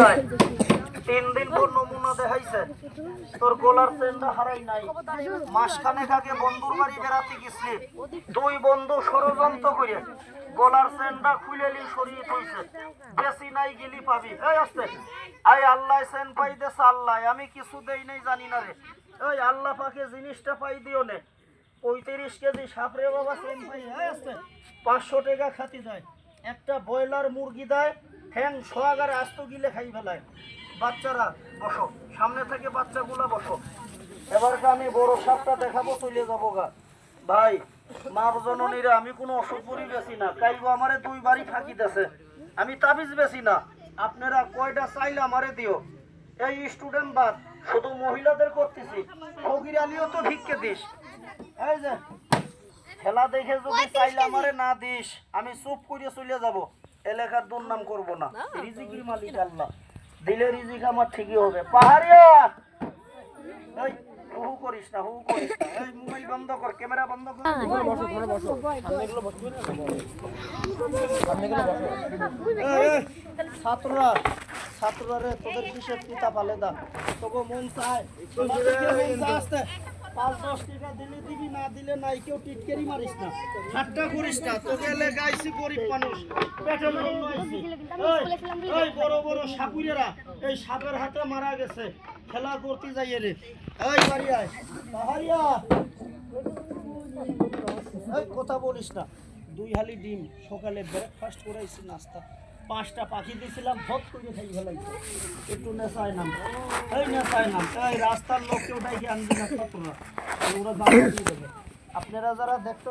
যায় 3 দিন পর নমুনা দেখাইছে তোর গলার চেনটা হারাই নাই মাসখানেক আগে বন্ধুর বাড়ি বেড়াতে গেছিলি 2 বন্ধু ষড়যন্ত্র করে গলার চেনটা খুলে লি সরিয়ে থইছে বেশি নাই গেলি পাবি এই আস্তে আই আল্লাহ চেন পাই দেছে আল্লাহ আমি কিছু দেই নাই জানি না রে এই আল্লাহ পাকে জিনিসটা পাই দিও নে 35 কেজি সাপরে বাবা চেন পাই এই আস্তে 500 টাকা খাতি দেয় একটা ব্রয়লার মুরগি দেয় ঠ্যাং সোয়াগার আস্ত গিলে খাই ফেলায় বাচ্চারা বসো সামনে থেকে বাচ্চাগুলো বসো এবার আমি বড় সাপটা দেখাবো চলে যাবো গা ভাই মা জননীরা আমি কোনো ওষুধ পরি বেশি না কাইগো আমারে 2 বাড়ি ফাঁকি দেছে আমি তাবিজ বেশি না আপনারা কয়টা চাইলে আমারে দিও এই স্টুডেন্ট বাদ শুধু মহিলাদের করতেছি ফকির আলীও তো ভিক্ষে দিস এই যে খেলা দেখে যদি চাইলে আমারে না দিস আমি চুপ করে চলে যাব এলাকার দুর্নাম করব না রিজিকের মালিক আল্লাহ দিলে রিজিক আমার ঠিকই হবে পাহাড়িয়া এই হু করিস না এই মোবাইল বন্ধ কর ক্যামেরা বন্ধ কর বসো ঘরে বসো সামনেগুলো বসবে না সামনেগুলো বসো ছাত্ররা রে তোদের কিসের পিতা পালে দা তোকে মন চায় আসতে 5-10 টাকা দিলে দিবি না দিলে নাই কেউ টিটকেরি মারিস না ঠাট্টা করিস না তোকে লাগাইছি গরিব মানুষ পেটে লাগাইছি এই বড় বড় সাপুরেরা এই সাপের হাতে মারা গেছে খেলা করতে যাইয়ে রে এই পাহাড়িয়া এই কথা বলিস না 2 হালি ডিম সকালে ব্রেকফাস্ট করাইছি নাস্তা 5টা পাখি দিয়েছিলাম ভোট করে খাই ফেলাইছে একটু নেশায় নাম এই রাস্তার লোক কেউ ডাইকে আনবি না ছাত্ররা ওরা দাম দিয়ে দেবে আপনারা যারা দেখতে